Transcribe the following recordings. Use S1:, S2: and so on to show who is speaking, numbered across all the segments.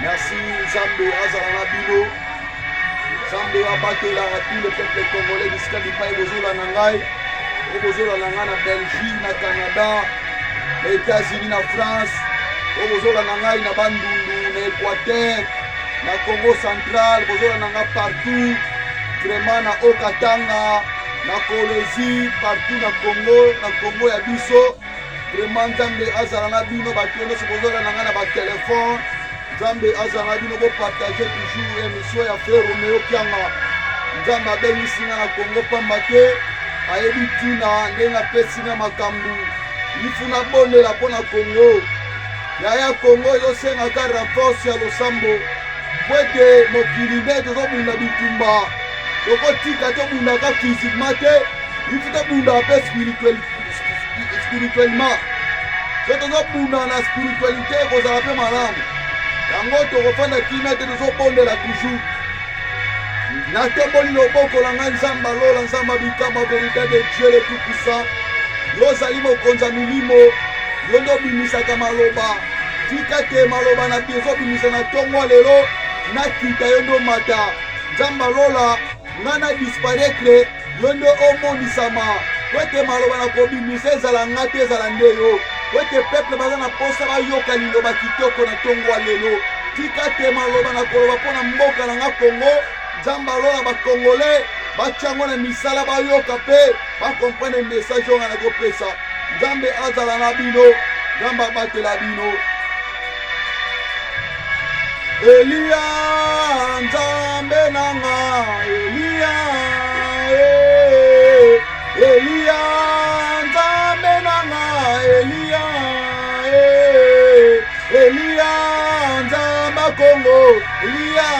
S1: Merci Nzambe azala bino. Nzambe abatela tous les peuples congolais jusqu'à Bipai bozola na ngai. Bozola na ngai na Belgique, na Canada, les États-Unis, na France. Bozola na ngai na Bandundu, na Équateur, na Congo central, bozola na ngai partout. Vraiment na Okatanga, na Kolezi, partout na Congo ya biso. Vraiment Nzambe azala na bino bakende se bozola na ngai na ba téléphone. Nzambe azala bino bo partager toujours émission ya frère Romeo Kianga. Nzambe abengisi nga na Congo pamba te ayebi tina ndenge apesi nga makambo. Ifuna bondela mpo na Congo. Yaya Congo ezosengaka renforce ya losambo po ete mokili nde tozobunda bitumba. Tokotika tobundaka physiquement te, ifu tobunda mpe spirituellement. So tozobunda na spiritualité ekozala mpe malamu. Yango tokofanda kimia te tozobondela toujours. Natemboli loboko na ngai Nzambe alola, Nzambe abikama vérité de Dieu le tout-puissant. Yo ozali mokonzi ya milimo, yo nde obimisaka maloba. Tika te maloba na bino ezobimisa na ntongo lelo, nakita yo nde omata. Nzambe alola nga na disparaître, yo nde omonisama. Po ete maloba na kobimisa ezala nga te ezala nde yo. Po ete peuple baza na posa bayoka liloba kitoko na ntongo lelo. Tika te maloba na koloba mpo na mboka na nga Congo. Nzambe alola bakongole batiango na misala bayoka mpe bakomprendre message oyo na kopesa. Nzambe azala na bino, Nzambe abatela bino. Elia Nzambe nanga, Elia Elia Nzambe nanga, Elia Elia Nzambe Congo, Elia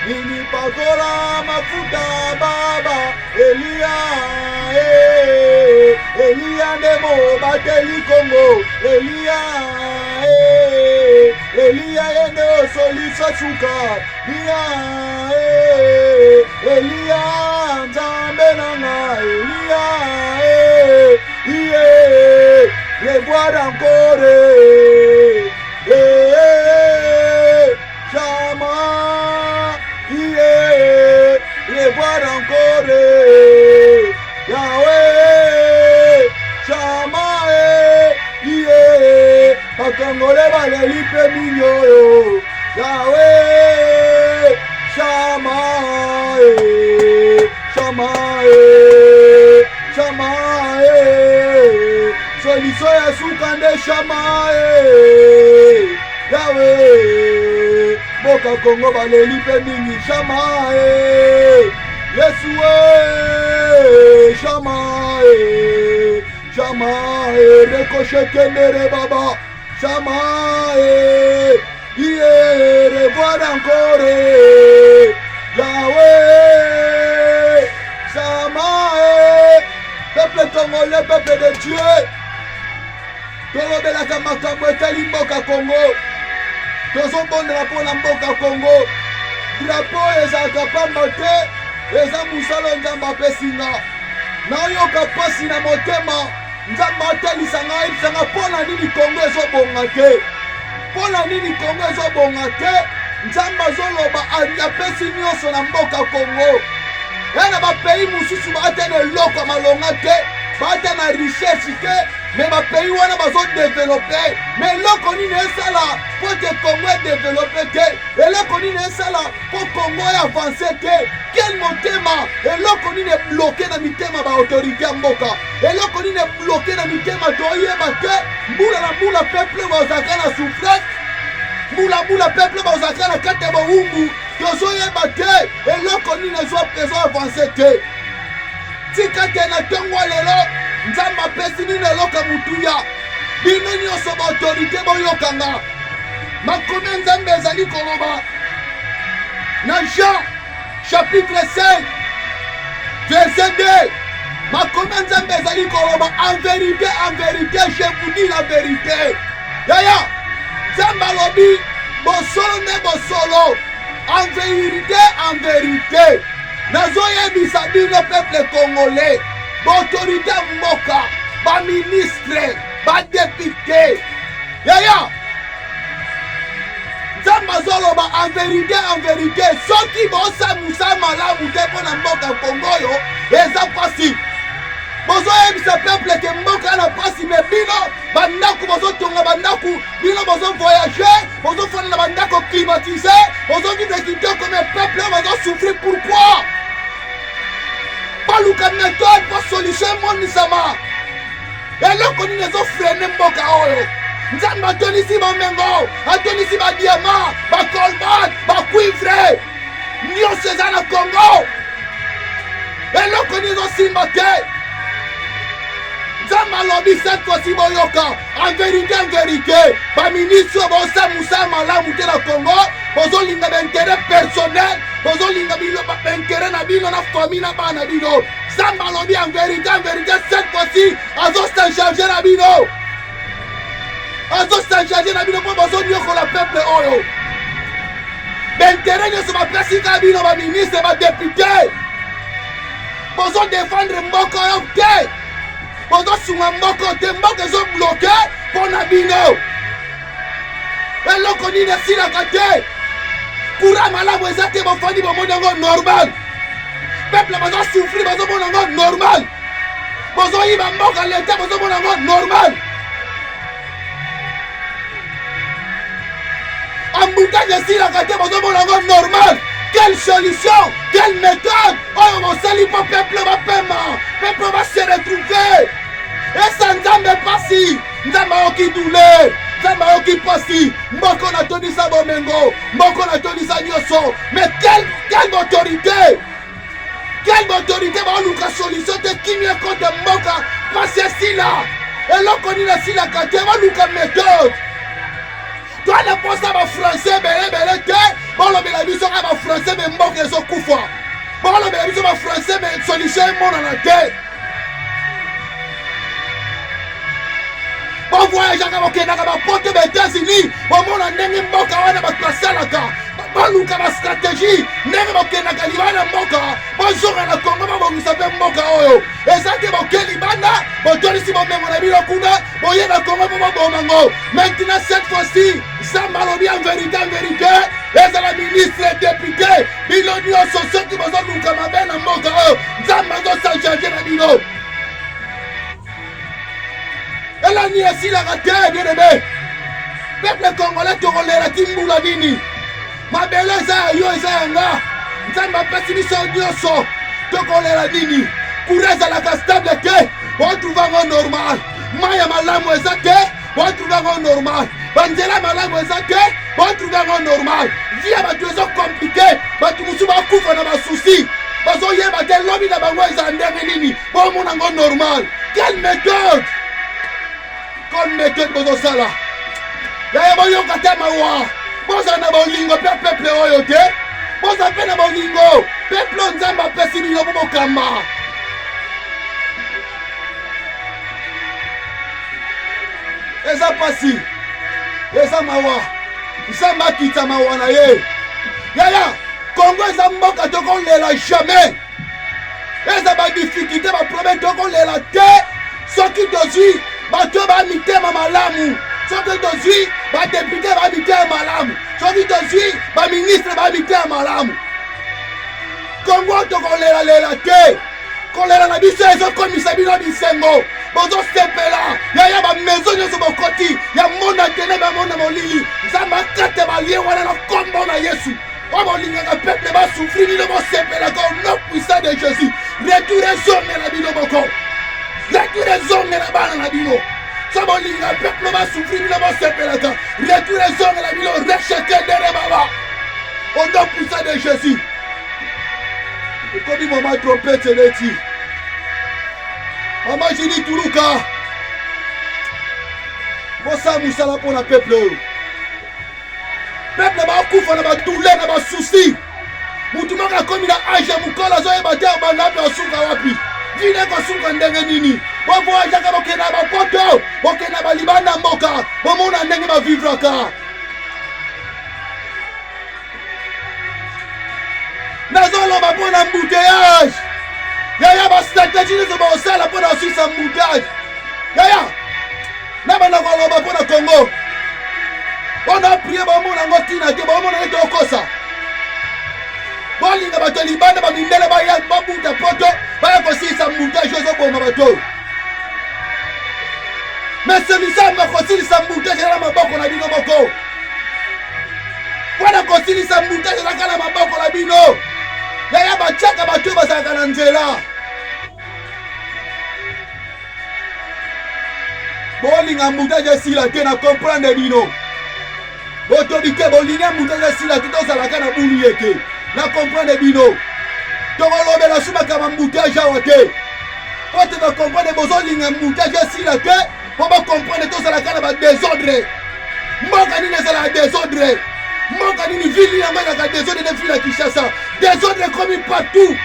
S1: nini pakola mafuta baba, Elia Elia ndemo bateli Congo, Elia Elia yende osolisa suka, Elia Nzambe nanga, Elia revoir encore Chama revoir encore Yahweh Chama bakongole baleli mpe minyoyo Yahweh Chama Chama Chama soliso ya suka nde Chama Yahweh boka Congo baleli mpe mingi Chama Yesu Chama Chama rekoshete mere baba Chama revoir encore Yahweh Chama peuple congolais, peuple de Dieu. Tolobelaka makambo etali mboka Congo. Tozobondela mpona mboka Congo. Drapeau ezalaka pamba te, eza musala Nzambe apesinga. Nayoka pasi na motema, Nzambe atelisa ngai ayebisanga mpona nini Congo ezobonga te. Mpona nini Congo ezobonga te, Nzambe azoloba apesi nyonso na mboka Congo. Na bapays mosusu baata na eloko malonga te, baata na richesse te, me bapays wana bazodevelope. Me eloko nini esala po te Congo edevelope te? Eloko nini esala po Congo eavance te? Quel motema? Eloko nini ebloke na mitema ba autorité ya mboka? Eloko nini ebloke na mitema toyeba te? Mbula na mbula peuple bazaka na souffrance, mbula mbula peuple bazaka na kati ya bawumbu. Tozoyeba te eloko nini ezo avance te. Tika te na ntongo lelo Nzambe apesi nini eloko mutuya. Bino nyonso ba autorité boyokanga. Makomi Nzambe ezali koloba na Jean chapitre 5 verset 2. Makomi Nzambe ezali koloba en vérité je vous dis la vérité. Yaya Nzambe alobi bosolo ne bosolo. En vérité, nazoyebisa bino peuple congolais, b'autorité mboka, ba ministre, ba député. Yaya, Zambazoloba en vérité, ceux qui vont s'amuser là où t'es pour la mboka Congo yo, et ça passe. Bozo yebisa peuple que mboka na passe mais bino bandaku bozo tonga bandaku bino bozo voyager, bozo faire na bandaku climatisé, bozo vivre kitoko comme peuple bozo souffrir pourquoi? Pas luka méthode pour solution mon nisama. Et là qu'on les a freiné mboka oyo. Nzamba atonisi bomengo, atonisi ba diamant, ba colbert, ba cuivre. Nyonso eza na Congo. eloko nini ezosimba te. Nzambe alobi cette fois-ci boyoka en vérité baministre bosamusa malamu te na Congo, bozolinga baintérêt personnel, bozolinga baintérêt na bino na famille na bana bino. Nzambe alobi en vérité cette fois-ci azosacharge na bino, azosacharge na bino mpo bozonyokola peuple oyo. Baintérêt nyonso bapesi ka bino baministre badepute, bozodefendre mboka oyo te, bozosunga mboka te, mboka ezobloke mpo na bino. Eloko nini esilaka te, courant malamu eza te, bofandi bomoni yango normal. Peuple bazosouffrir bazomona yango normal, bozoyiba mboka leta bozomona yango normal. Embouteillage esilaka te, bozomona yango normal. Quelle solution, quelle méthode oyo bosali mpo peuple bapema, peuple base retrouver. Esa Nzambe pasi, Nzambe ayoki douleur, Nzambe ayoki pasi. Mboko natonisa bomengo, mboko natonisa nyonso. Mais quelle autorité, quelle autorité baoluka solution te kimia contre mboka pasi esila. Eloko nini esilaka te, baoluka méthode. Toi ne posa ba français belé te, bolobela biso ka ba français me mboka ezokufa. Bolobela biso ba français me solution emonana te. Bon voyage à Bokendaka, porte des États-Unis, bon mon année mboka wana basalaka, baluka ba stratégie, nenge Bokendaka libana mboka, bonjour à la Congo ba sape mboka oyo. Ezaki bokeli bana, botolisi bomengo na bilo kuna, boye na Congo bo mango. Maintenant cette fois-ci, Nzambe alobi en vérité, les la ministre et député, bilo nyonso soki bozoluka mabe na mboka oyo, Nzambe azosacharge na bino. Et la nuit ici la terre bien aimé. Peuple congolais tokolela timbula nini. Mabele za yo za nga. Nzamba pesi biso nyonso tokolela nini. Courage à la stable te. On trouve en normal. Maya malamu eza te. On trouve en normal. Banzela malamu eza te. On trouve en normal. Via ba deux compliqué. Ba tumusu ba kufa na ba souci. Bazo yeba te lobi na bango eza ndenge nini. Bon mon ngo normal. Quelle méthode? Comme méthode bozosala yaya boyoka te mawa boza na bolingo mpe peuple oyo te, boza mpe na bolingo peuple oyo Nzambe apesi bino po bokamba. Eza pasi, eza mawa, Nzambe akita mawa na ye. Yaya Congo eza mboka tokolela jamais, eza badifficulté baproblème tokolela te soki tozwi bato ba mitema malamu, soki tozwi ba député ba mitema malamu, soki tozwi ba ministre ba mitema malamu. Congo tokolela te, kolela na biso ezokomisa bino bisengo, bozosepela yaya ba maison nyonso bokoti ya mona tene ba mona molili. Nzambe akate balie wana na kombo na Yesu. O bolingaka peuple basouffrir bino bosepela ka au nom puissant de Jésus. Retourezongela bino boko, retourezongela bana na bino. Sabolinga peuple basouffrir bino bosepelaka, retourezongela bino rechekendere baba au nom puissant de Jésus. Ekomi mama trompette neti mama jini tuluka bosa musala mpona peuple oyo. Peuple bakufa na badouleur na basusi. Mutu moko akomi na age ya mokolo azoyeba te obanda mpe osuka wapi, vine kosuka ndenge nini. Bovoyajaka bokenda bapoto, bokenda balibanda mboka, bomona ndenge bavivraka. Nazoloba mpona embouteillage. Yaya bastratégie nyonso bosala mpona osisa embouteillage. Yaya nabanda koloba mpona Congo. On a prié bomona ngotina ke bomona ete okosa. Bolinga bato libanda ba mindele ba ya babuta poto ba ko sisa montage zo boma bato. Mais celui-là m'a conseillé sa montage dans ma banque on a dit non boko. Voilà conseillé sa montage dans la banque on a dit non. Yaya ba chaka bato ba sa kana nzela. Bolinga montage si la tena comprendre bino. Autorité bolinga montage si la tout ça la kana bulu yeke. Na comprendre bino. Tokolobe la suma kama montage awate. Pote ba comprendre bozolinga montage si la te. Pour comprendre tout ça la kana ba désordre. Mboka nini ça la désordre. Mboka nini ville ya mwana ka désordre de ville à Kinshasa. Désordre comme partout.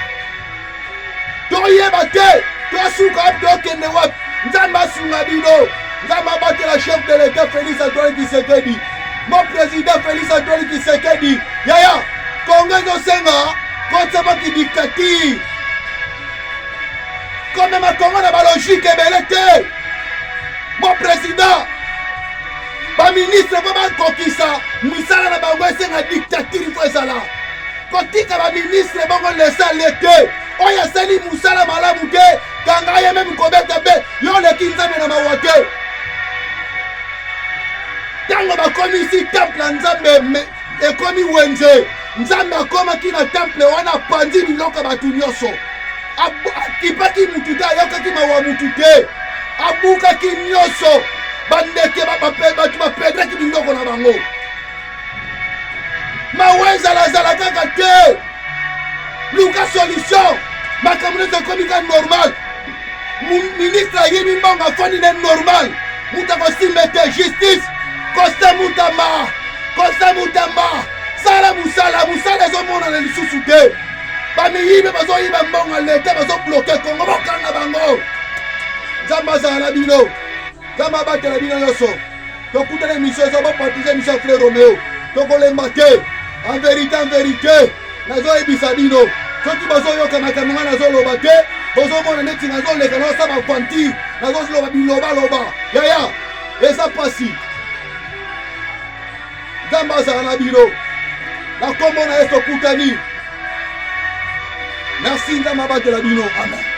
S1: Toyeba te. Tosuka to kende wap. Nzamba sunga bino. Nzamba battre la chef de l'État Félix Antoine Tshisekedi. Mon président Félix Antoine Tshisekedi. Yaya, Congo no senga, kotsama ki dictature. Comme ma Congo na ba logique ebelete. Mon président, ba ministre ba kokisa, misala na bango senga dictature fo ezala. Kotika ba ministre bango laisser l'été. Oya sali musala malamu te, kanga ye même kobeta be, yo le kinzame na mawate. Tango bakomi ici temple nzambe ekomi wenze. Nzambe akomaki na temple wana pandi biloko batu nyonso. Akipaki mutu te ayokaki mawa mutu te. Abukaki nyonso. Bandeke batu bapedreki biloko na bango. Mawa ezala kaka te. Luka solution. Makambo nyonso ekomi ka normal. Ministre ayebi mbongo afandi ne normal. Mutu akosimba te justice. Costa Mutamba, Sala Musala ezomona na lisusu te. Bamiyibe bazoyiba mbongo leta bazo bloquer Congo bakanga bango. Nzamba azala bino. Nzamba abatela bino nyonso. Tokutana émission ezo bapartize émission Frère Roméo. Tokolemba te. En vérité, nazoyebisa bino. Soki bazoyoka makambo nga nazoloba te. Bozomona neti nazoleka nazosala bafanti. Nazoloba biloba. Yaya, eza pasi. Nzamba azala na bino. Na kombo na Yesu kutani. Merci Nzamba abatela bino. Amen.